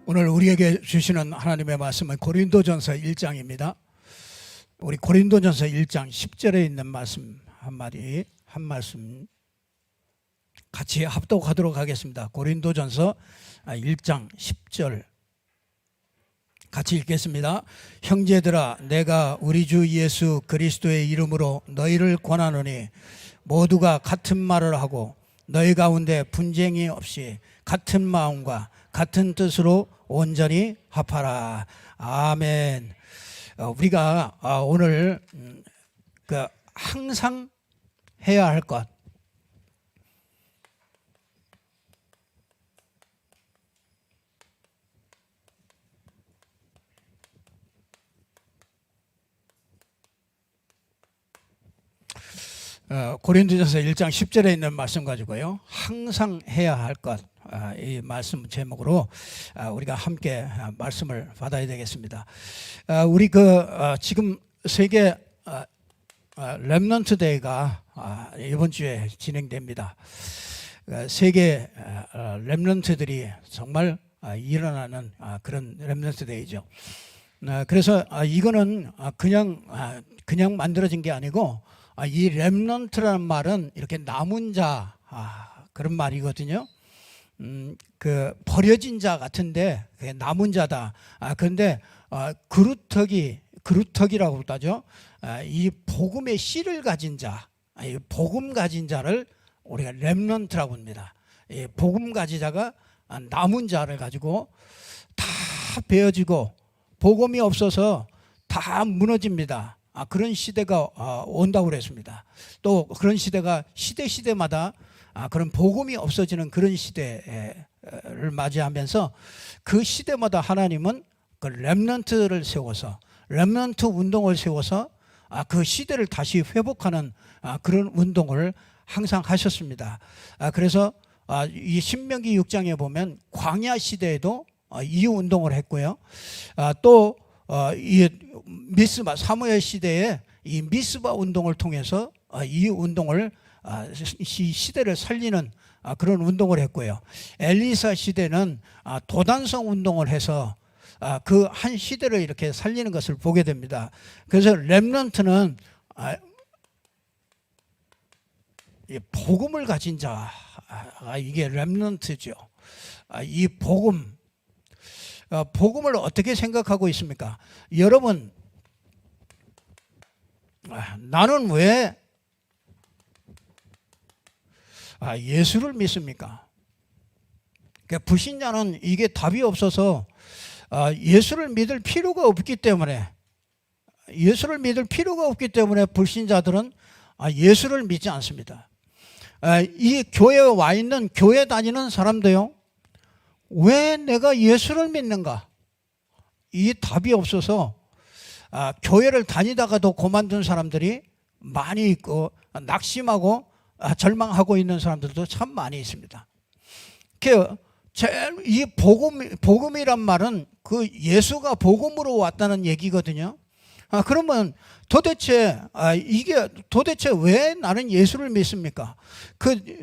오늘 우리에게 주시는 하나님의 말씀은 고린도전서 1장입니다. 우리 고린도전서 1장 10절에 있는 말씀 한 말씀 같이 합독하도록 하겠습니다. 고린도전서 1장 10절 같이 읽겠습니다. 형제들아, 내가 우리 주 예수 그리스도의 이름으로 너희를 권하노니 모두가 같은 말을 하고 너희 가운데 분쟁이 없이 같은 마음과 같은 뜻으로 온전히 합하라. 아멘. 우리가 오늘 항상 해야 할 것, 고린도전서 1장 10절에 있는 말씀 가지고요, 항상 해야 할 것, 이 말씀 제목으로 우리가 함께 말씀을 받아야 되겠습니다. 우리 지금 세계 렘넌트 데이가 이번 주에 진행됩니다. 세계 렘넌트들이 정말 일어나는 그런 렘넌트 데이죠. 그래서 이거는 그냥 만들어진 게 아니고, 이 렘넌트라는 말은 이렇게 남은 자, 그런 말이거든요. 버려진 자 같은데 남은 자다. 그런데 그루터기라고 하죠. 이 복음의 씨를 가진 자, 이 복음 가진 자를 우리가 렘넌트라고 합니다. 이 복음 가진 자가 남은 자를 가지고 다 베어지고 복음이 없어서 다 무너집니다. 그런 시대가 온다고 그랬습니다. 또 그런 시대가 시대마다 그런 복음이 없어지는 그런 시대를 맞이하면서 그 시대마다 하나님은 그 렘넌트를 세워서, 렘넌트 운동을 세워서 그 시대를 다시 회복하는 그런 운동을 항상 하셨습니다. 그래서 이 신명기 6장에 보면 광야 시대에도 이 운동을 했고요. 또 이 미스바 사무엘 시대에 이 미스바 운동을 통해서 이 운동을 시대를 살리는 그런 운동을 했고요. 엘리사 시대는 도단성 운동을 해서 그 한 시대를 이렇게 살리는 것을 보게 됩니다. 그래서 렘넌트는 복음을 가진 자, 이게 렘넌트죠. 이 복음을 어떻게 생각하고 있습니까? 여러분, 나는 왜 예수를 믿습니까? 불신자는 이게 답이 없어서 예수를 믿을 필요가 없기 때문에 불신자들은 예수를 믿지 않습니다. 이 교회에 와 있는 교회 다니는 사람도요, 왜 내가 예수를 믿는가? 이 답이 없어서 교회를 다니다가도 그만둔 사람들이 많이 있고, 낙심하고 절망하고 있는 사람들도 참 많이 있습니다. 이 복음이란 말은 그 예수가 복음으로 왔다는 얘기거든요. 그러면 도대체 왜 나는 예수를 믿습니까?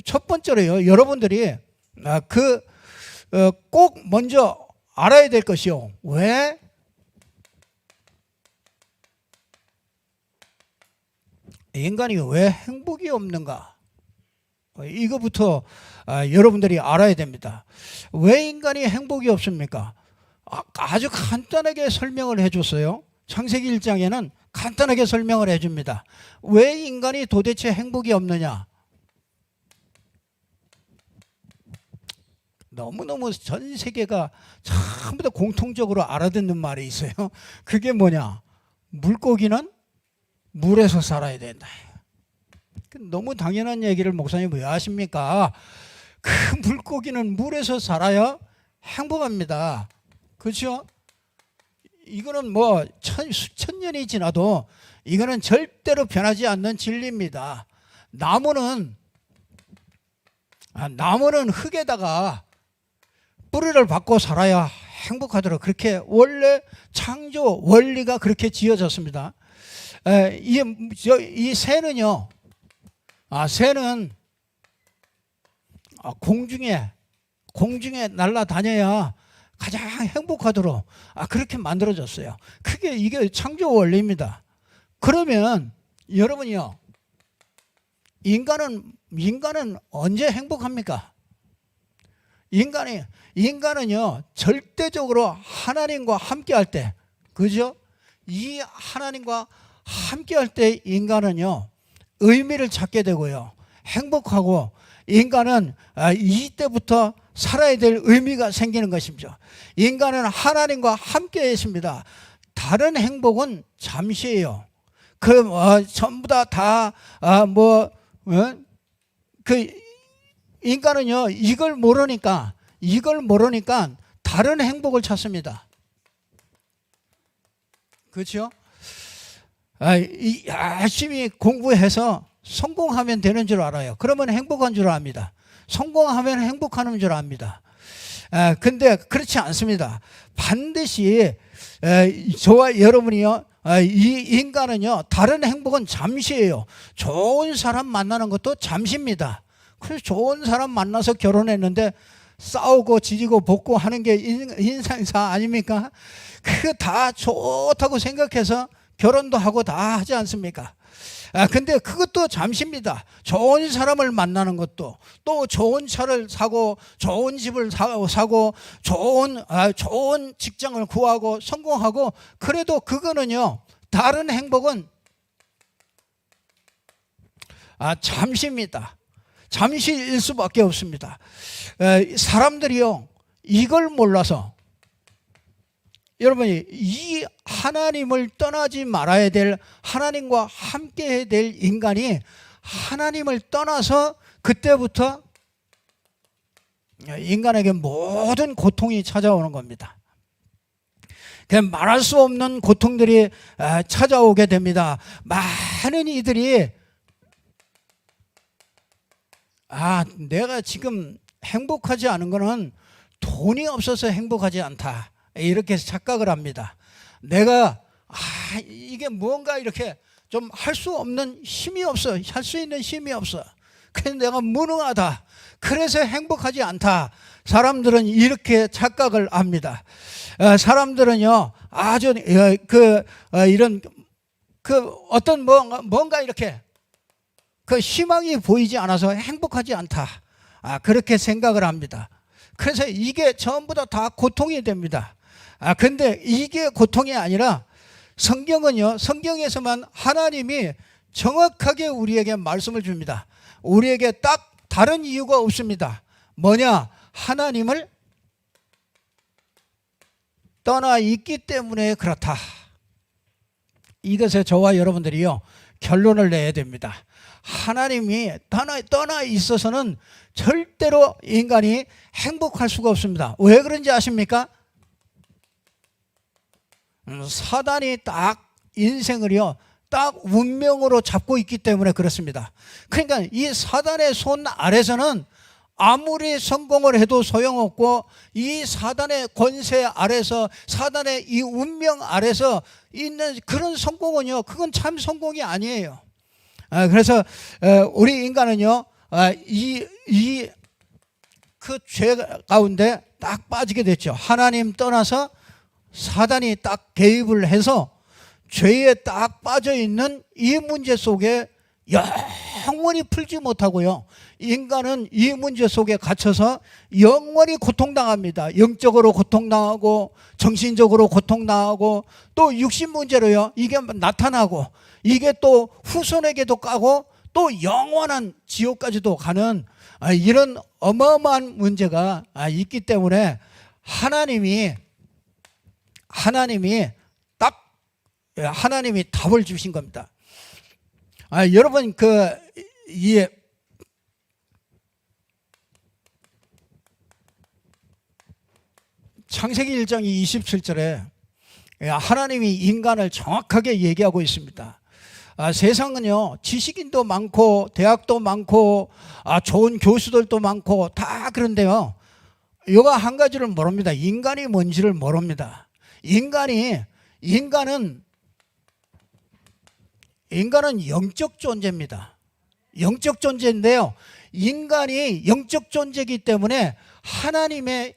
첫 번째로요, 여러분들이 꼭 먼저 알아야 될 것이요, 왜 인간이 왜 행복이 없는가? 이거부터 여러분들이 알아야 됩니다. 왜 인간이 행복이 없습니까? 아주 간단하게 설명을 해줬어요. 창세기 1장에는 간단하게 설명을 해줍니다. 왜 인간이 도대체 행복이 없느냐? 너무너무 전 세계가 전부 다 공통적으로 알아듣는 말이 있어요. 그게 뭐냐? 물고기는 물에서 살아야 된다. 너무 당연한 얘기를 목사님 왜 하십니까? 그 물고기는 물에서 살아야 행복합니다. 그렇죠? 이거는 수천 년이 지나도 이거는 절대로 변하지 않는 진리입니다. 나무는 흙에다가 뿌리를 받고 살아야 행복하도록, 그렇게 원래 창조 원리가 그렇게 지어졌습니다. 이 새는요, 새는 공중에 날아다녀야 가장 행복하도록 그렇게 만들어졌어요. 이게 창조 원리입니다. 그러면 여러분이요, 인간은 언제 행복합니까? 인간은요 절대적으로 하나님과 함께할 때, 그죠? 이 하나님과 함께할 때 인간은요 의미를 찾게 되고요 행복하고, 인간은 이때부터 살아야 될 의미가 생기는 것이죠. 인간은 하나님과 함께 있습니다. 다른 행복은 잠시예요. 전부 인간은요 이걸 모르니까 다른 행복을 찾습니다. 그렇죠? 열심히 공부해서 성공하면 되는 줄 알아요. 그러면 행복한 줄 압니다. 성공하면 행복하는 줄 압니다. 근데 그렇지 않습니다. 반드시 저와 여러분이요, 이 인간은요 다른 행복은 잠시예요. 좋은 사람 만나는 것도 잠시입니다. 그래서 좋은 사람 만나서 결혼했는데 싸우고 지지고 볶고 하는 게 인생사 아닙니까? 그거 다 좋다고 생각해서 결혼도 하고 다 하지 않습니까? 근데 그것도 잠시입니다. 좋은 사람을 만나는 것도, 또 좋은 차를 사고 좋은 집을 사고 좋은 직장을 구하고 성공하고, 그래도 그거는요 다른 행복은 잠시입니다. 잠시일 수밖에 없습니다. 사람들이요 이걸 몰라서, 여러분이 이 하나님을 떠나지 말아야 될, 하나님과 함께 해야 될 인간이 하나님을 떠나서 그때부터 인간에게 모든 고통이 찾아오는 겁니다. 그냥 말할 수 없는 고통들이 찾아오게 됩니다. 많은 이들이 내가 지금 행복하지 않은 거는 돈이 없어서 행복하지 않다, 이렇게 착각을 합니다. 내가 이게 뭔가 이렇게 좀 할 수 없는 힘이 없어, 할 수 있는 힘이 없어, 그래서 내가 무능하다, 그래서 행복하지 않다. 사람들은 이렇게 착각을 합니다. 사람들은요 아주 이런 어떤 뭔가 이렇게 희망이 보이지 않아서 행복하지 않다, 그렇게 생각을 합니다. 그래서 이게 전부 다 고통이 됩니다. 근데 이게 고통이 아니라 성경은요, 성경에서만 하나님이 정확하게 우리에게 말씀을 줍니다. 우리에게 딱 다른 이유가 없습니다. 뭐냐? 하나님을 떠나 있기 때문에 그렇다. 이것에 저와 여러분들이요 결론을 내야 됩니다. 하나님이 떠나 있어서는 절대로 인간이 행복할 수가 없습니다. 왜 그런지 아십니까? 사단이 딱 인생을요 딱 운명으로 잡고 있기 때문에 그렇습니다. 그러니까 이 사단의 손 아래서는 아무리 성공을 해도 소용없고, 이 사단의 권세 아래서, 사단의 이 운명 아래서 있는 그런 성공은요 그건 참 성공이 아니에요. 그래서 우리 인간은요 그 죄 가운데 딱 빠지게 됐죠. 하나님 떠나서 사단이 딱 개입을 해서 죄에 딱 빠져 있는 이 문제 속에 영원히 풀지 못하고요, 인간은 이 문제 속에 갇혀서 영원히 고통당합니다. 영적으로 고통당하고 정신적으로 고통당하고, 또 육신 문제로요 이게 나타나고, 이게 또 후손에게도 까고 또 영원한 지옥까지도 가는 이런 어마어마한 문제가 있기 때문에 하나님이 답을 주신 겁니다. 여러분 이 창세기 1장 27절에 하나님이 인간을 정확하게 얘기하고 있습니다. 세상은요 지식인도 많고 대학도 많고 좋은 교수들도 많고 다 그런데요, 이거 한 가지를 모릅니다. 인간이 뭔지를 모릅니다. 인간은 영적 존재입니다. 영적 존재인데요, 인간이 영적 존재이기 때문에 하나님의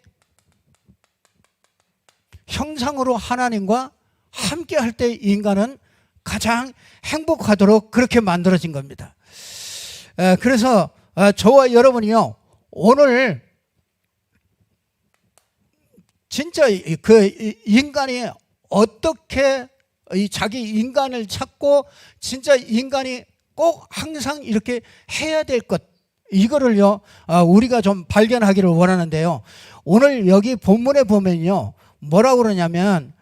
형상으로 하나님과 함께 할 때 인간은 가장 행복하도록 그렇게 만들어진 겁니다. 그래서 저와 여러분이요, 오늘 진짜 그 인간이 어떻게 자기 인간을 찾고 진짜 인간이 꼭 항상 이렇게 해야 될 것, 이거를요 우리가 좀 발견하기를 원하는데요. 오늘 여기 본문에 보면요 뭐라고 그러냐면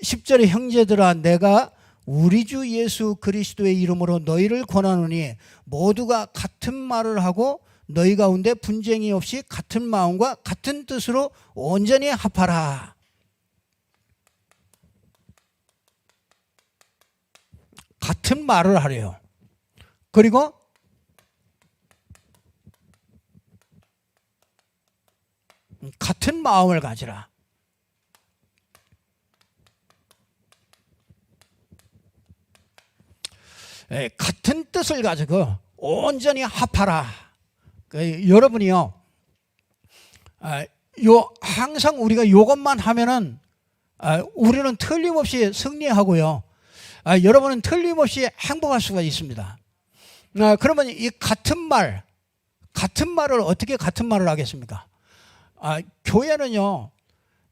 10절에 형제들아 내가 우리 주 예수 그리스도의 이름으로 너희를 권하노니 모두가 같은 말을 하고 너희 가운데 분쟁이 없이 같은 마음과 같은 뜻으로 온전히 합하라. 같은 말을 하래요. 그리고 같은 마음을 가지라. 같은 뜻을 가지고 온전히 합하라. 여러분이요, 항상 우리가 이것만 하면은 우리는 틀림없이 승리하고요, 여러분은 틀림없이 행복할 수가 있습니다. 그러면 이 같은 말을 어떻게 같은 말을 하겠습니까? 교회는요,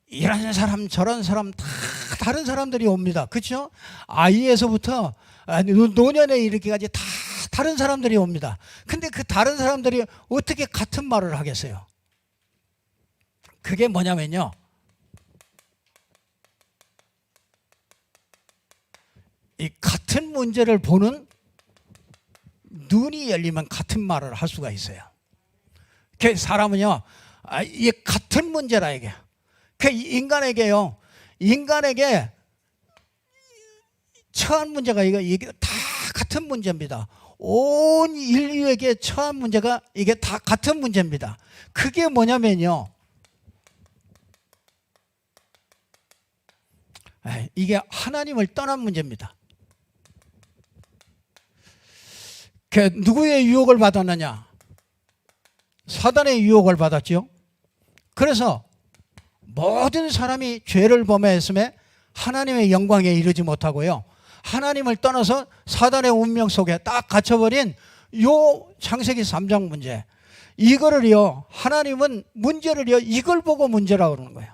이런 사람 저런 사람 다 다른 사람들이 옵니다. 그렇죠? 아이에서부터 노년에 이르기까지 다 다른 사람들이 옵니다. 근데 그 다른 사람들이 어떻게 같은 말을 하겠어요? 그게 뭐냐면요, 이 같은 문제를 보는 눈이 열리면 같은 말을 할 수가 있어요. 그 사람은요, 이 같은 문제라 이게. 그 인간에게요, 인간에게 처한 문제가 이게 다 같은 문제입니다. 온 인류에게 처한 문제가 이게 다 같은 문제입니다. 그게 뭐냐면요, 이게 하나님을 떠난 문제입니다. 그 누구의 유혹을 받았느냐? 사단의 유혹을 받았죠. 그래서 모든 사람이 죄를 범했음에 하나님의 영광에 이르지 못하고요, 하나님을 떠나서 사단의 운명 속에 딱 갇혀버린 요 창세기 3장 문제, 이거를요 하나님은 문제를요 이걸 보고 문제라고 그러는 거예요.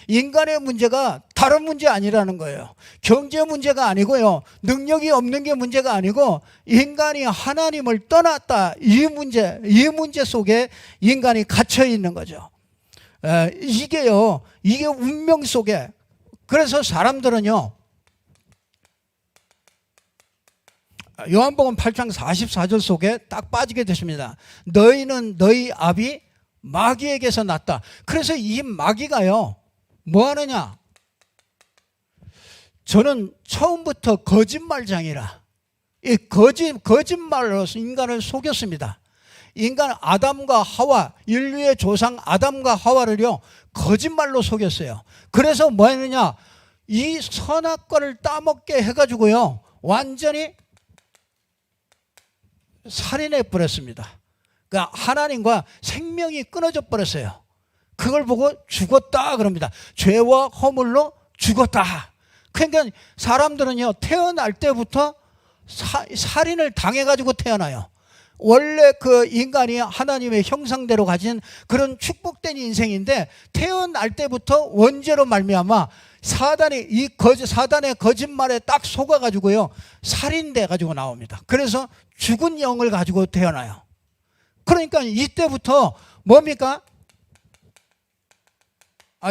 인간의 문제가 다른 문제 아니라는 거예요. 경제 문제가 아니고요, 능력이 없는 게 문제가 아니고 인간이 하나님을 떠났다, 이 문제 속에 인간이 갇혀 있는 거죠. 이게요, 이게 운명 속에. 그래서 사람들은요, 요한복음 8장 44절 속에 딱 빠지게 되십니다. 너희는 너희 아비 마귀에게서 났다. 그래서 이 마귀가요 뭐 하느냐? 저는 처음부터 거짓말장이라, 이 거짓말로 인간을 속였습니다. 인간 아담과 하와, 인류의 조상 아담과 하와를요 거짓말로 속였어요. 그래서 뭐 했느냐? 이 선악과를 따먹게 해가지고요 완전히 살인해 버렸습니다. 그러니까 하나님과 생명이 끊어져 버렸어요. 그걸 보고 죽었다 그럽니다. 죄와 허물로 죽었다. 그러니까 사람들은요 태어날 때부터 살인을 당해가지고 태어나요. 원래 그 인간이 하나님의 형상대로 가진 그런 축복된 인생인데 태어날 때부터 원죄로 말미암아 사단의 거짓말에 딱 속아가지고요 살인돼 가지고 나옵니다. 그래서 죽은 영을 가지고 태어나요. 그러니까 이때부터 뭡니까?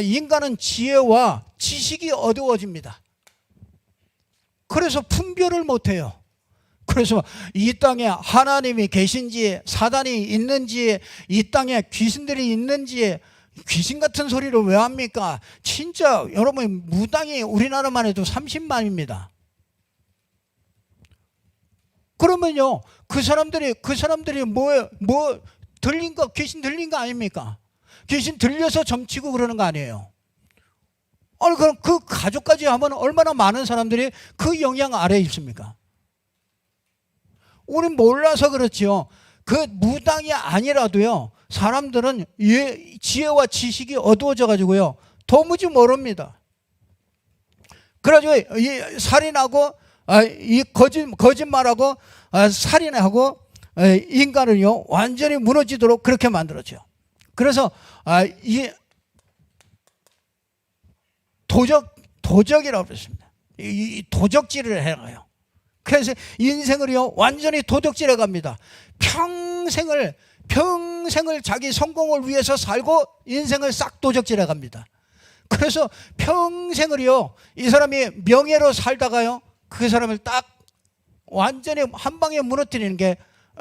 인간은 지혜와 지식이 어두워집니다. 그래서 분별을 못해요. 그래서 이 땅에 하나님이 계신지, 사단이 있는지, 이 땅에 귀신들이 있는지, 귀신 같은 소리를 왜 합니까? 진짜 여러분, 무당이 우리나라만 해도 30만입니다. 그러면요 그 사람들이 뭐 들린 거, 귀신 들린 거 아닙니까? 귀신 들려서 점치고 그러는 거 아니에요. 그럼 그 가족까지 하면 얼마나 많은 사람들이 그 영향 아래에 있습니까? 우린 몰라서 그렇지요. 그 무당이 아니라도요 사람들은 지혜와 지식이 어두워져 가지고요 도무지 모릅니다. 그래가지고 이 살인하고 이 거짓말하고 살인하고 인간을요 완전히 무너지도록 그렇게 만들었죠. 그래서 이 도적이라고 그랬습니다. 이 도적질을 해가요. 그래서 인생을요 완전히 도적질해 갑니다. 평생을 자기 성공을 위해서 살고 인생을 싹 도적질해 갑니다. 그래서 평생을요 이 사람이 명예로 살다가요 그 사람을 딱 완전히 한 방에 무너뜨리는 게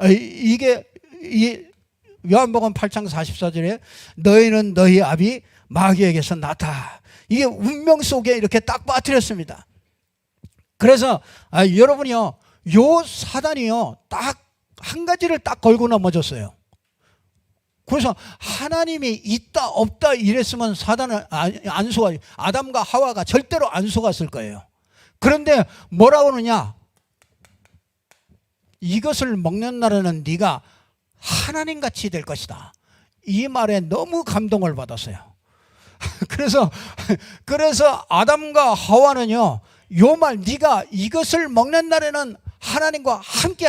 이게 이 요한복음 8장 44절에 너희는 너희 아비 마귀에게서 났다. 이게 운명 속에 이렇게 딱 빠뜨렸습니다. 그래서 여러분이요 요 사단이요 딱 한 가지를 딱 걸고 넘어졌어요. 그래서 하나님이 있다 없다 이랬으면 사단은 안 속아, 아담과 하와가 절대로 안 속았을 거예요. 그런데 뭐라고 하느냐, 이것을 먹는 날에는 네가 하나님같이 될 것이다. 이 말에 너무 감동을 받았어요. 그래서 아담과 하와는요 요 말, 네가 이것을 먹는 날에는 하나님과 함께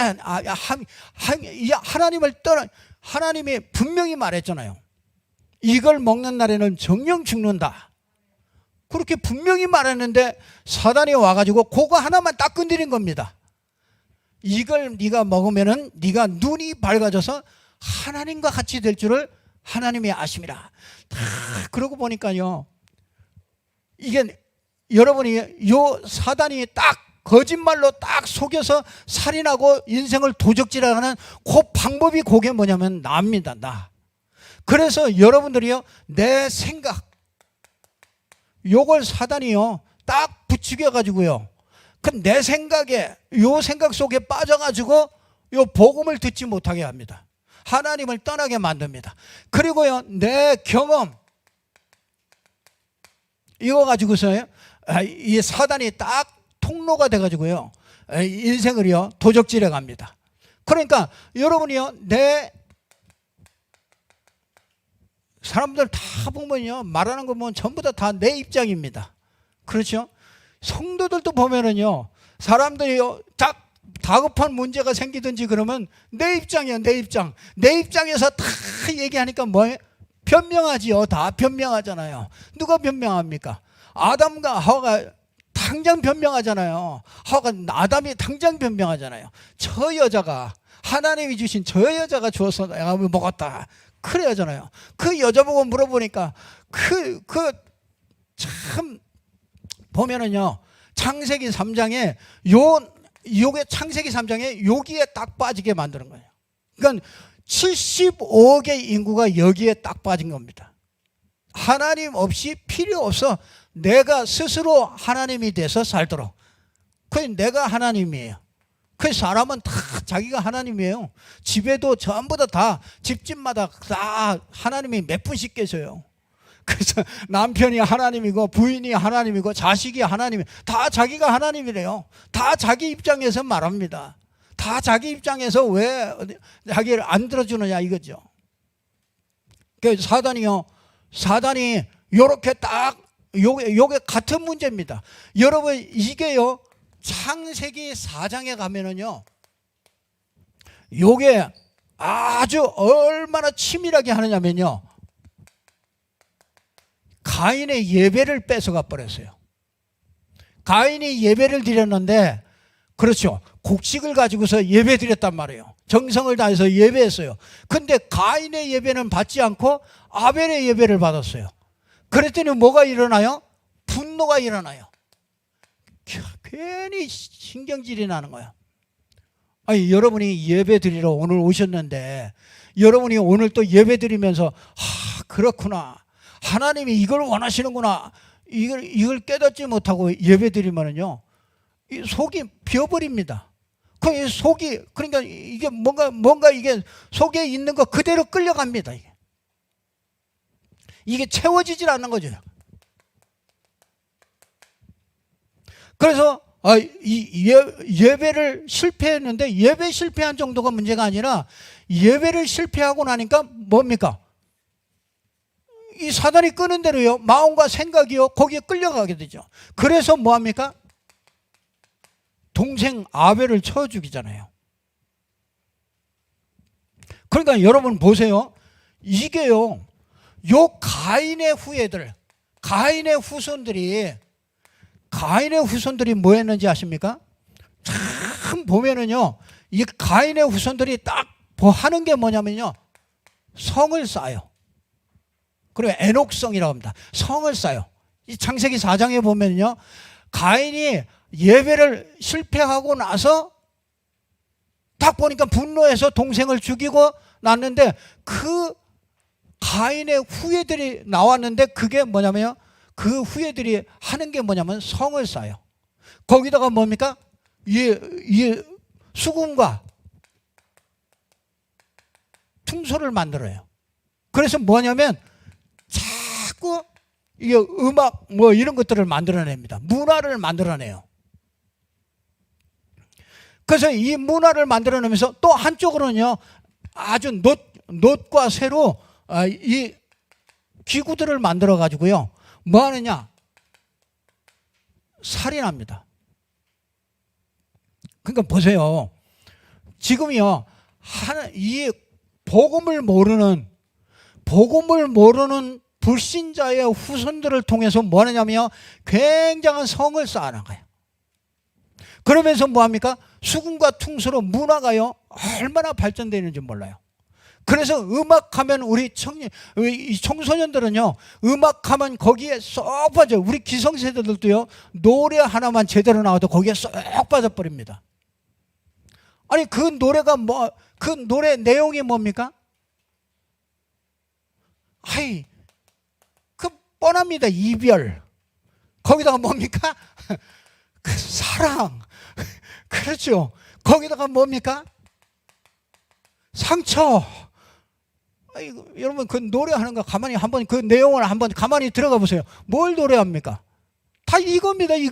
하나님을 떠나, 하나님이 분명히 말했잖아요. 이걸 먹는 날에는 정령 죽는다. 그렇게 분명히 말했는데 사단이 와가지고 그거 하나만 딱 건드린 겁니다. 이걸 네가 먹으면은 네가 눈이 밝아져서 하나님과 같이 될 줄을 하나님이 아심이라. 다 그러고 보니까요 이게 여러분이 요 사단이 딱 거짓말로 딱 속여서 살인하고 인생을 도적질하는 그 방법이 그게 뭐냐면 나입니다. 나. 그래서 여러분들이요 내 생각 요걸 사단이요 딱 부추겨 가지고요 그 내 생각에 요 생각 속에 빠져가지고 요 복음을 듣지 못하게 합니다. 하나님을 떠나게 만듭니다. 그리고요 내 경험 이거 가지고서요 이 사단이 딱 통로가 돼가지고요 인생을요 도적질해 갑니다. 그러니까 여러분이요 내 사람들 다 보면요 말하는 거 보면 전부 다 내 입장입니다. 그렇죠? 성도들도 보면은요 사람들이요 딱 다급한 문제가 생기든지 그러면 내 입장이야. 내 입장에서 다 얘기하니까 뭐예요? 변명하지요. 다 변명하잖아요. 누가 변명합니까? 아담과 하와가 당장 변명하잖아요. 하와가 아담이 당장 변명하잖아요. 저 여자가 하나님이 주신 저 여자가 주어서 내가 먹었다. 그래 하잖아요. 그 여자 보고 물어보니까 참 보면은요 창세기 3장에 요게 창세기 3장에 여기에 딱 빠지게 만드는 거예요. 그러니까 75억의 인구가 여기에 딱 빠진 겁니다. 하나님 없이 필요 없어. 내가 스스로 하나님이 돼서 살도록. 그게 내가 하나님이에요. 그 사람은 다 자기가 하나님이에요. 집에도 전부 다 집집마다 다 하나님이 몇 분씩 계셔요. 그래서 남편이 하나님이고 부인이 하나님이고 자식이 하나님이 다 자기가 하나님이래요. 다 자기 입장에서 말합니다. 다 자기 입장에서 왜 자기를 안 들어주느냐 이거죠. 그 사단이 요렇게 딱 요게 같은 문제입니다. 여러분 이게요 창세기 4장에 가면은요 요게 아주 얼마나 치밀하게 하느냐면요 가인의 예배를 뺏어가 버렸어요. 가인이 예배를 드렸는데 그렇죠 곡식을 가지고서 예배 드렸단 말이에요. 정성을 다해서 예배했어요. 근데 가인의 예배는 받지 않고 아벨의 예배를 받았어요. 그랬더니 뭐가 일어나요? 분노가 일어나요. 괜히 신경질이 나는 거야. 아니 여러분이 예배 드리러 오늘 오셨는데 여러분이 오늘 또 예배 드리면서 그렇구나 하나님이 이걸 원하시는구나 이걸 깨닫지 못하고 예배 드리면은요 속이 비어버립니다. 그 속이 그러니까 이게 뭔가 이게 속에 있는 거 그대로 끌려갑니다. 이게 채워지질 않는 거죠. 그래서 예배를 실패했는데 예배 실패한 정도가 문제가 아니라 예배를 실패하고 나니까 뭡니까? 이 사단이 끄는 대로요, 마음과 생각이요, 거기에 끌려가게 되죠. 그래서 뭐합니까? 동생 아벨을 쳐 죽이잖아요. 그러니까 여러분 보세요. 이게요, 요 가인의 후예들, 가인의 후손들이 뭐 했는지 아십니까? 참 보면은요, 이 가인의 후손들이 딱 하는 게 뭐냐면요, 성을 쌓아요. 그리고 에녹성이라고 합니다. 성을 쌓아요. 이 창세기 4장에 보면요, 가인이 예배를 실패하고 나서 딱 보니까 분노해서 동생을 죽이고 났는데, 그 가인의 후예들이 나왔는데, 그게 뭐냐면요, 그 후예들이 하는 게 뭐냐면 성을 쌓아요. 거기다가 뭡니까? 이 수금과 퉁소를 만들어요. 그래서 뭐냐면 자꾸 이게 음악 뭐 이런 것들을 만들어냅니다. 문화를 만들어내요. 그래서 이 문화를 만들어내면서 또 한쪽으로는요, 아주 놋과 쇠로 이 기구들을 만들어 가지고요, 뭐 하느냐, 살인합니다. 그러니까 보세요. 지금이요, 이 복음을 모르는 불신자의 후손들을 통해서 뭐 하느냐면요, 굉장한 성을 쌓아나가요. 그러면서 뭐 합니까? 수금과 퉁소로 문화가요, 얼마나 발전되는지 몰라요. 그래서 음악하면 우리 청소년들은요, 음악하면 거기에 쏙 빠져요. 우리 기성세대들도요, 노래 하나만 제대로 나와도 거기에 쏙 빠져버립니다. 아니, 그 노래가 그 노래 내용이 뭡니까? 그 뻔합니다. 이별. 거기다가 뭡니까? 그 사랑. 그렇죠. 거기다가 뭡니까? 상처. 여러분, 그 노래하는 거 가만히 한번 그 내용을 한번 가만히 들어가 보세요. 뭘 노래합니까? 다 이겁니다. 이게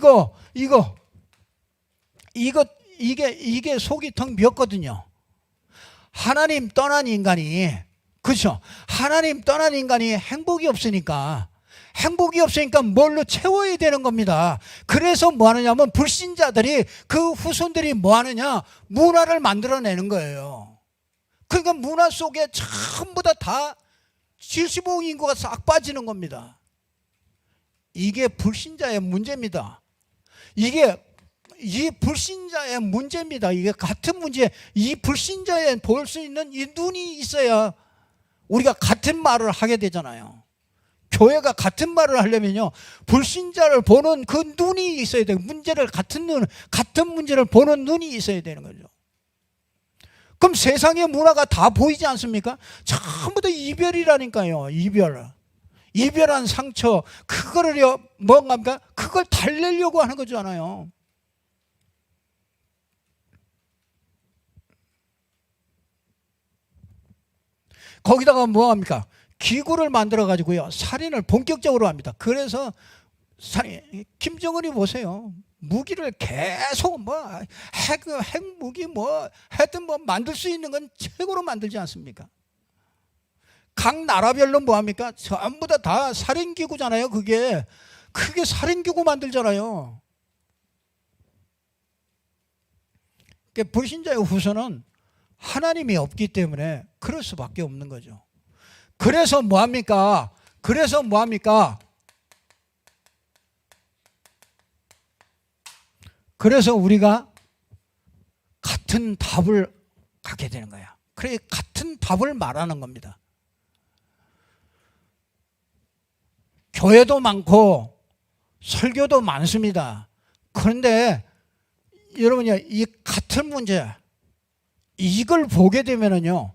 속이 텅 비었거든요. 하나님 떠난 인간이, 그렇죠? 하나님 떠난 인간이 행복이 없으니까 뭘로 채워야 되는 겁니다. 그래서 뭐 하느냐면 불신자들이, 그 후손들이 뭐 하느냐, 문화를 만들어내는 거예요. 그러니까 문화 속에 전부 다 75억 인구가 싹 빠지는 겁니다. 이게 불신자의 문제입니다. 이게 이 불신자의 문제입니다. 이게 같은 문제. 이 불신자에 볼 수 있는 이 눈이 있어야 우리가 같은 말을 하게 되잖아요. 교회가 같은 말을 하려면요, 불신자를 보는 그 눈이 있어야 돼요. 같은 문제를 보는 눈이 있어야 되는 거죠. 그럼 세상의 문화가 다 보이지 않습니까? 전부 다 이별이라니까요. 이별한 상처, 그거를요, 뭔가 그걸 달래려고 하는 거잖아요. 거기다가 뭐 합니까? 기구를 만들어 가지고요, 살인을 본격적으로 합니다. 그래서 김정은이 보세요. 무기를 계속 핵무기 하여튼 만들 수 있는 건 최고로 만들지 않습니까? 각 나라별로 뭐 합니까? 전부 다 살인기구잖아요. 그게 살인기구 만들잖아요. 불신자의 후손은 하나님이 없기 때문에 그럴 수밖에 없는 거죠. 그래서 뭐 합니까? 그래서 우리가 같은 답을 갖게 되는 거야. 그래, 같은 답을 말하는 겁니다. 교회도 많고 설교도 많습니다. 그런데 여러분요, 이 같은 문제, 이걸 보게 되면은요,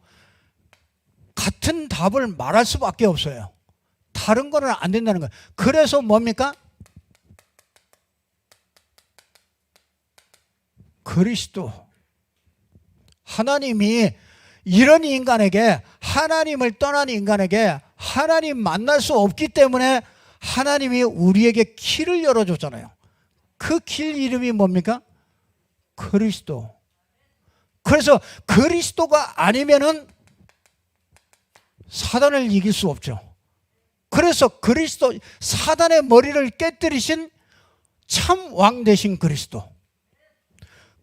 같은 답을 말할 수밖에 없어요. 다른 거는 안 된다는 거예요. 그래서 뭡니까? 그리스도, 하나님이 이런 인간에게, 하나님을 떠난 인간에게 하나님 만날 수 없기 때문에 하나님이 우리에게 길을 열어줬잖아요. 그 길 이름이 뭡니까? 그리스도. 그래서 그리스도가 아니면은 사단을 이길 수 없죠. 그래서 그리스도, 사단의 머리를 깨뜨리신 참 왕 되신 그리스도,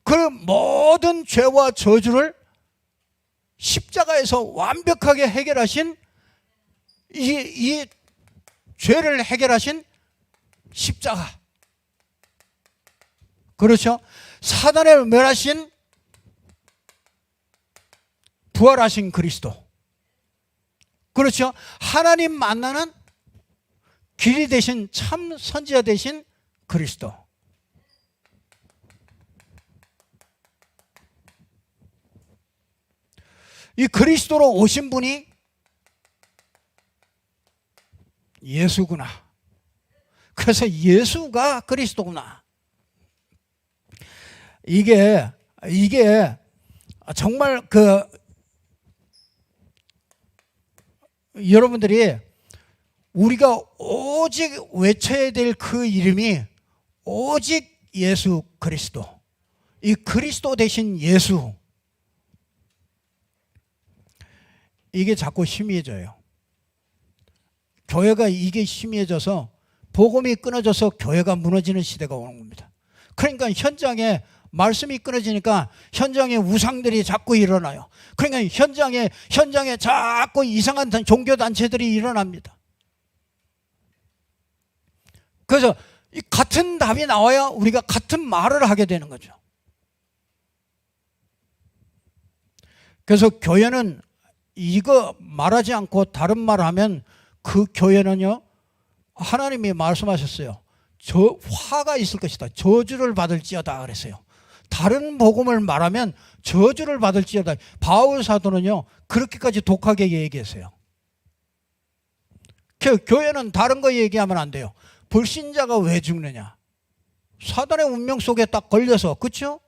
그 모든 죄와 저주를 십자가에서 완벽하게 해결하신 이 죄를 해결하신 십자가, 그렇죠? 사단을 멸하신 부활하신 그리스도, 그렇죠? 하나님 만나는 길이 되신 참 선지자 되신 그리스도. 이 그리스도로 오신 분이 예수구나. 그래서 예수가 그리스도구나. 이게 정말 여러분들이 우리가 오직 외쳐야 될 그 이름이 오직 예수 그리스도. 이 그리스도 대신 예수. 이게 자꾸 희미해져요. 교회가 이게 희미해져서 복음이 끊어져서 교회가 무너지는 시대가 오는 겁니다. 그러니까 현장에 말씀이 끊어지니까 현장에 우상들이 자꾸 일어나요. 그러니까 현장에 자꾸 이상한 종교단체들이 일어납니다. 그래서 같은 답이 나와야 우리가 같은 말을 하게 되는 거죠. 그래서 교회는 이거 말하지 않고 다른 말을 하면 그 교회는요, 하나님이 말씀하셨어요. 화가 있을 것이다. 저주를 받을지어다 그랬어요. 다른 복음을 말하면 저주를 받을지어다. 바울 사도는요, 그렇게까지 독하게 얘기했어요. 교회는 다른 거 얘기하면 안 돼요. 불신자가 왜 죽느냐? 사단의 운명 속에 딱 걸려서, 그렇죠?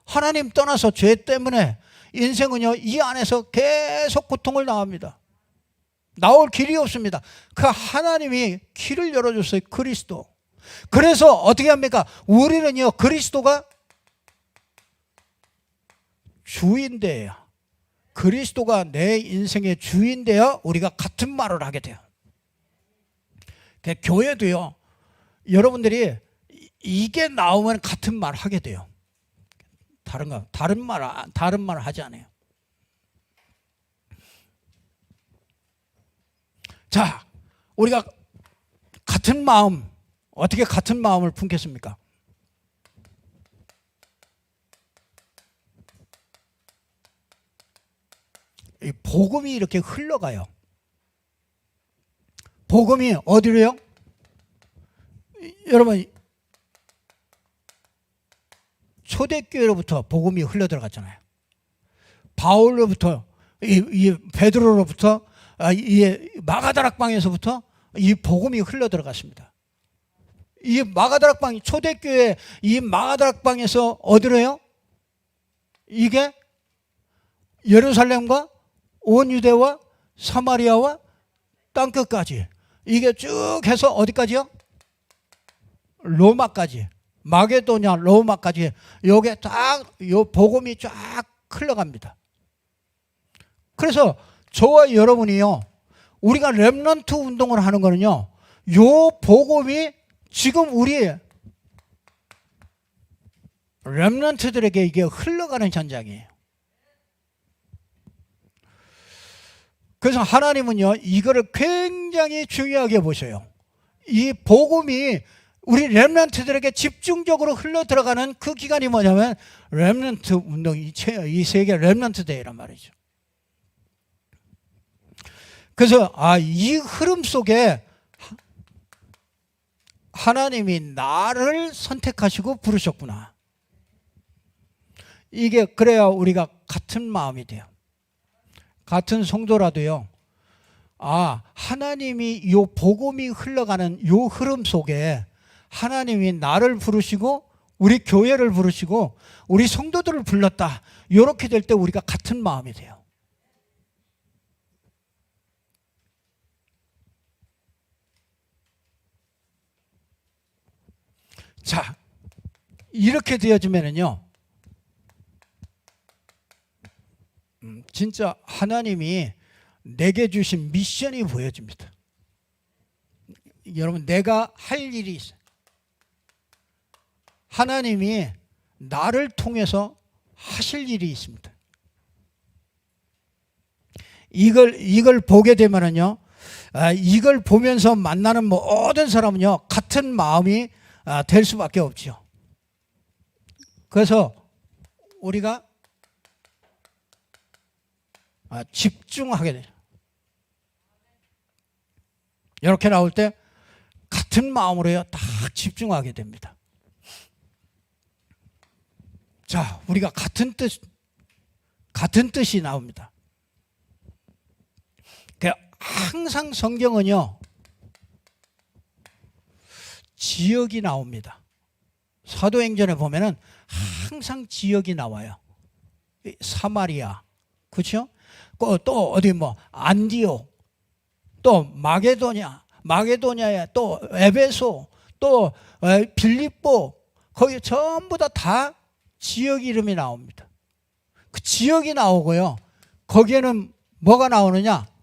하나님 떠나서 죄 때문에 인생은요, 이 안에서 계속 고통을 당합니다. 나올 길이 없습니다. 그 하나님이 길을 열어줬어요. 그리스도. 그래서 어떻게 합니까? 우리는요, 그리스도가 주인돼요. 그리스도가 내 인생의 주인되어 우리가 같은 말을 하게 돼요. 교회도요, 여러분들이 이게 나오면 같은 말 하게 돼요. 다른 말 하지 않아요. 자, 우리가 같은 마음, 어떻게 같은 마음을 품겠습니까? 이 복음이 이렇게 흘러가요. 복음이 어디로요? 여러분, 초대교회로부터 복음이 흘러 들어갔잖아요. 바울로부터, 이 베드로로부터, 이 마가다락방에서부터 이 복음이 흘러 들어갔습니다. 이 마가다락방, 초대교회 이 마가다락방에서 어디로요? 이게 예루살렘과 온 유대와 사마리아와 땅끝까지, 이게 쭉 해서 어디까지요? 로마까지, 마게도냐 로마까지, 요게 딱 요 복음이 쫙 흘러갑니다. 그래서 저와 여러분이요, 우리가 렘넌트 운동을 하는 거는요, 요 복음이 지금 우리 렘넌트들에게 이게 흘러가는 현장이에요. 그래서 하나님은요, 이거를 굉장히 중요하게 보셔요. 이 복음이 우리 렘넌트들에게 집중적으로 흘러 들어가는 그 기간이 뭐냐면 렘넌트 운동, 이 세계 렘넌트 대회란 말이죠. 그래서 이 흐름 속에 하나님이 나를 선택하시고 부르셨구나. 이게 그래야 우리가 같은 마음이 돼요. 같은 성도라도요, 하나님이 요 복음이 흘러가는 요 흐름 속에 하나님이 나를 부르시고 우리 교회를 부르시고 우리 성도들을 불렀다. 이렇게 될 때 우리가 같은 마음이 돼요. 자, 이렇게 되어지면은요, 진짜 하나님이 내게 주신 미션이 보여집니다. 여러분 내가 할 일이 있어요. 하나님이 나를 통해서 하실 일이 있습니다. 이걸 보게 되면은요, 이걸 보면서 만나는 모든 사람은요 같은 마음이 될 수밖에 없죠. 그래서 우리가 집중하게 돼요. 이렇게 나올 때 같은 마음으로요 딱 집중하게 됩니다. 자, 우리가 같은 뜻이 나옵니다. 항상 성경은요 지역이 나옵니다. 사도행전에 보면은 항상 지역이 나와요. 사마리아, 그렇죠? 또 어디 안디옥, 또 마게도냐에 또 에베소, 또 빌립보, 거기 전부 다 지역 이름이 나옵니다. 그 지역이 나오고요. 거기에는 뭐가 나오느냐?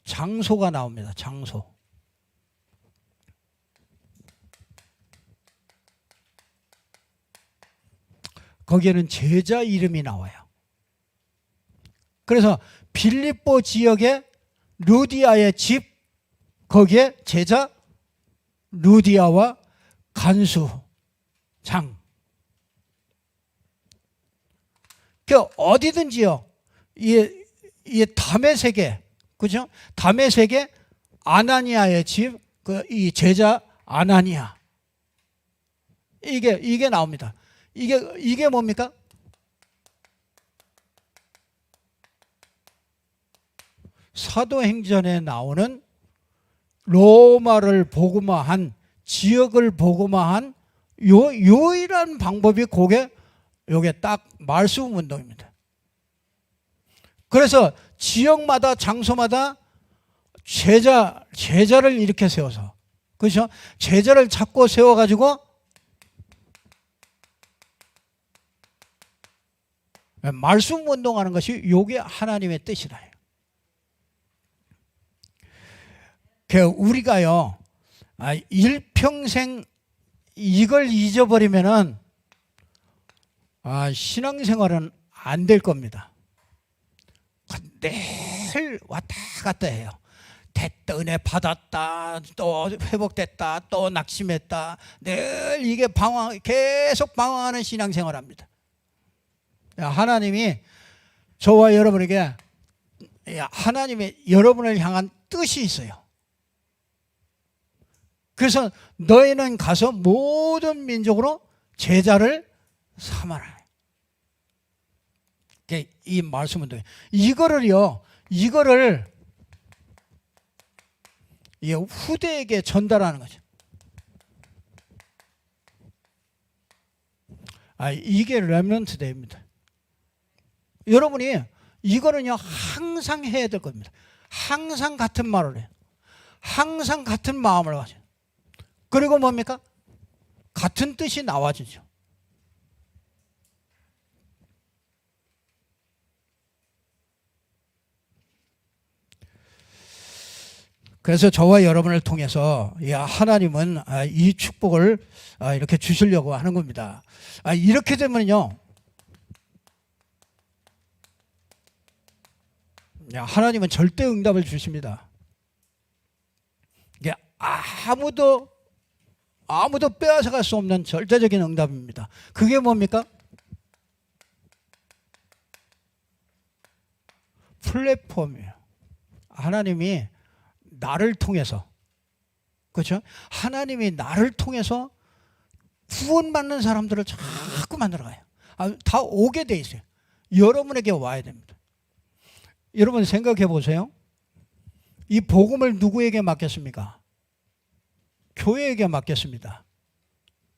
장소가 나옵니다. 장소. 거기에는 제자 이름이 나와요. 그래서 빌립보 지역에 루디아의 집, 거기에 제자 루디아와 간수 장. 그 어디든지요. 이 다메섹에, 그죠? 다메섹에 아나니아의 집, 이 제자 아나니아. 이게 나옵니다. 이게 뭡니까? 사도행전에 나오는 로마를 복음화한, 지역을 복음화한 유일한 방법이 요게 딱 말씀 운동입니다. 그래서 지역마다 장소마다 제자를 이렇게 세워서, 그렇죠? 제자를 찾고 세워가지고 말씀 운동하는 것이 요게 하나님의 뜻이라. 우리가요 일평생 이걸 잊어버리면은 신앙생활은 안 될 겁니다. 늘 왔다 갔다 해요. 됐다, 은혜 받았다, 또 회복됐다, 또 낙심했다. 늘 이게 계속 방황하는 신앙생활합니다. 하나님이 저와 여러분에게 하나님의 여러분을 향한 뜻이 있어요. 그래서 너희는 가서 모든 민족으로 제자를 삼아라. 이 말씀은 이거를 후대에게 전달하는 거죠. 이게 렘넌트 데이입니다. 여러분이 이거는요 항상 해야 될 겁니다. 항상 같은 말을 해요. 항상 같은 마음을 가져요. 그리고 뭡니까? 같은 뜻이 나와주죠. 그래서 저와 여러분을 통해서 하나님은 이 축복을 이렇게 주시려고 하는 겁니다. 이렇게 되면요 하나님은 절대 응답을 주십니다. 이게 아무도 빼앗아갈 수 없는 절대적인 응답입니다. 그게 뭡니까? 플랫폼이에요. 하나님이 나를 통해서, 그렇죠? 하나님이 나를 통해서 구원받는 사람들을 자꾸 만들어가요. 다 오게 돼 있어요. 여러분에게 와야 됩니다. 여러분 생각해 보세요. 이 복음을 누구에게 맡겼습니까? 교회에게 맡겼습니다.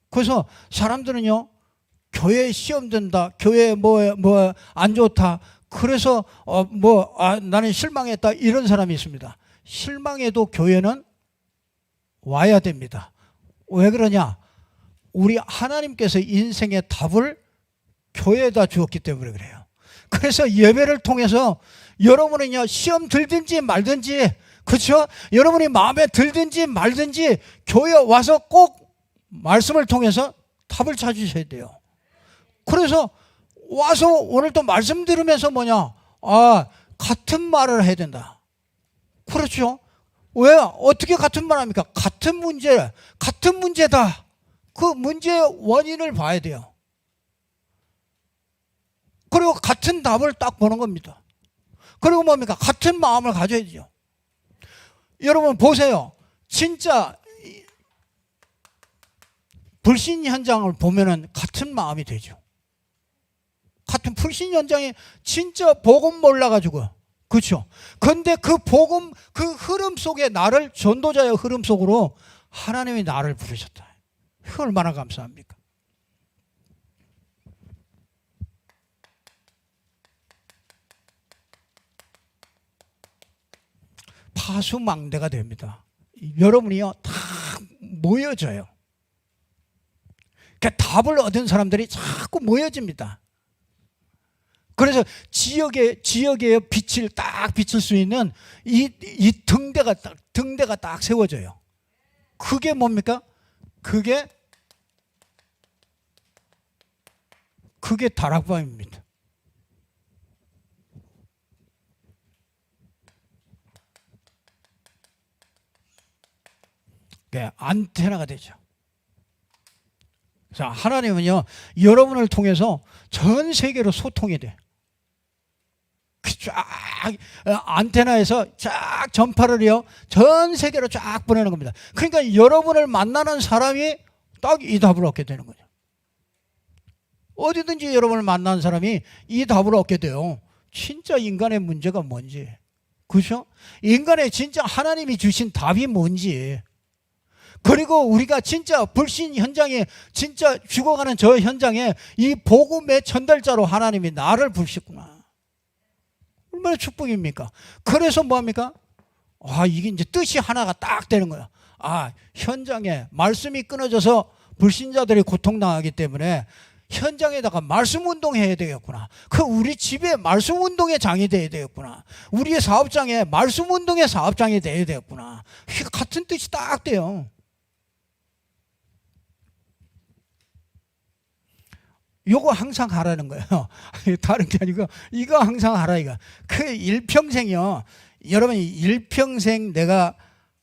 그래서 사람들은요, 교회 시험 든다, 교회 뭐 안 좋다, 그래서 나는 실망했다, 이런 사람이 있습니다. 실망해도 교회는 와야 됩니다. 왜 그러냐? 우리 하나님께서 인생의 답을 교회에다 주었기 때문에 그래요. 그래서 예배를 통해서 여러분은요 시험 들든지 말든지 그렇죠? 여러분이 마음에 들든지 말든지 교회 와서 꼭 말씀을 통해서 답을 찾으셔야 돼요. 그래서 와서 오늘 또 말씀 들으면서 같은 말을 해야 된다. 그렇죠? 왜? 어떻게 같은 말 합니까? 같은 문제다. 그 문제의 원인을 봐야 돼요. 그리고 같은 답을 딱 보는 겁니다. 그리고 뭡니까? 같은 마음을 가져야죠. 여러분 보세요. 진짜 불신 현장을 보면은 같은 마음이 되죠. 같은 불신 현장에 진짜 복음 몰라가지고, 그렇죠? 그런데 그 복음, 그 흐름 속에 나를, 전도자의 흐름 속으로 하나님이 나를 부르셨다. 얼마나 감사합니까? 파수망대가 됩니다. 여러분이요 다 모여져요. 그러니까 답을 얻은 사람들이 자꾸 모여집니다. 그래서 지역에 빛을 딱 비칠 수 있는 이 등대가 딱 세워져요. 그게 뭡니까? 그게 다락방입니다. 그게 안테나가 되죠. 자, 하나님은요 여러분을 통해서 전 세계로 소통이 돼. 쫙 안테나에서 쫙 전파를요 전 세계로 쫙 보내는 겁니다. 그러니까 여러분을 만나는 사람이 딱 이 답을 얻게 되는 거죠. 어디든지 여러분을 만나는 사람이 이 답을 얻게 돼요. 진짜 인간의 문제가 뭔지, 그렇죠? 인간의 진짜 하나님이 주신 답이 뭔지, 그리고 우리가 진짜 불신 현장에 진짜 죽어가는 저 현장에 이 복음의 전달자로 하나님이 나를 부르셨구나. 얼마나 축복입니까? 그래서 뭐합니까? 이게 이제 뜻이 하나가 딱 되는 거야. 현장에 말씀이 끊어져서 불신자들이 고통당하기 때문에 현장에다가 말씀 운동해야 되겠구나. 우리 집에 말씀 운동의 장이 돼야 되겠구나. 우리의 사업장에 말씀 운동의 사업장이 돼야 되겠구나. 같은 뜻이 딱 돼요. 요거 항상 하라는 거예요. 다른 게 아니고 이거 항상 하라 이거. 일평생이요. 여러분이 일평생 내가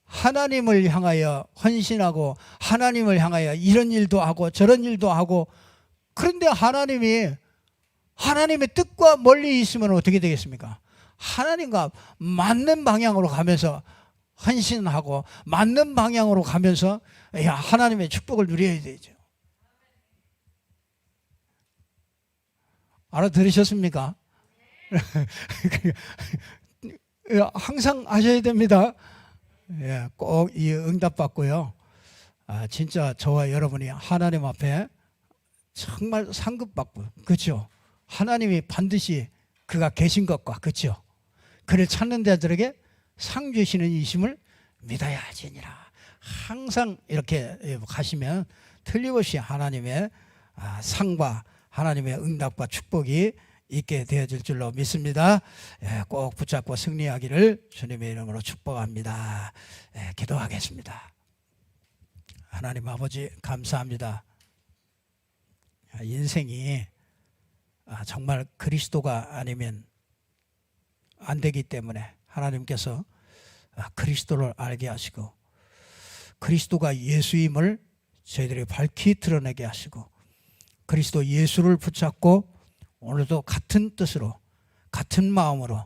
하나님을 향하여 헌신하고 하나님을 향하여 이런 일도 하고 저런 일도 하고, 그런데 하나님의 뜻과 멀리 있으면 어떻게 되겠습니까? 하나님과 맞는 방향으로 가면서 헌신하고 맞는 방향으로 가면서 하나님의 축복을 누려야 되죠. 알아들으셨습니까? 항상 하셔야 됩니다. 꼭 이 응답받고요. 진짜 저와 여러분이 하나님 앞에 정말 상급받고, 그렇죠? 하나님이 반드시 그가 계신 것과, 그렇죠? 그를 찾는 자들에게 상 주시는 이심을 믿어야 하지니라. 항상 이렇게 가시면 틀림없이 하나님의 상과 하나님의 응답과 축복이 있게 되어질 줄로 믿습니다. 꼭 붙잡고 승리하기를 주님의 이름으로 축복합니다. 기도하겠습니다. 하나님 아버지 감사합니다. 인생이 정말 그리스도가 아니면 안 되기 때문에 하나님께서 그리스도를 알게 하시고 그리스도가 예수임을 저희들이 밝히 드러내게 하시고 그리스도 예수를 붙잡고 오늘도 같은 뜻으로 같은 마음으로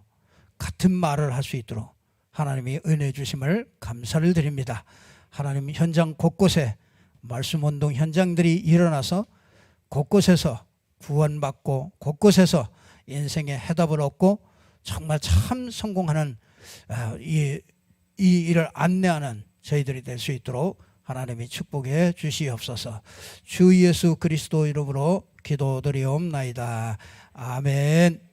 같은 말을 할 수 있도록 하나님이 은혜 주심을 감사를 드립니다. 하나님 현장 곳곳에 말씀운동 현장들이 일어나서 곳곳에서 구원받고 곳곳에서 인생의 해답을 얻고 정말 참 성공하는 이 일을 안내하는 저희들이 될 수 있도록 하나님이 축복해 주시옵소서. 주 예수 그리스도 이름으로 기도드리옵나이다. 아멘.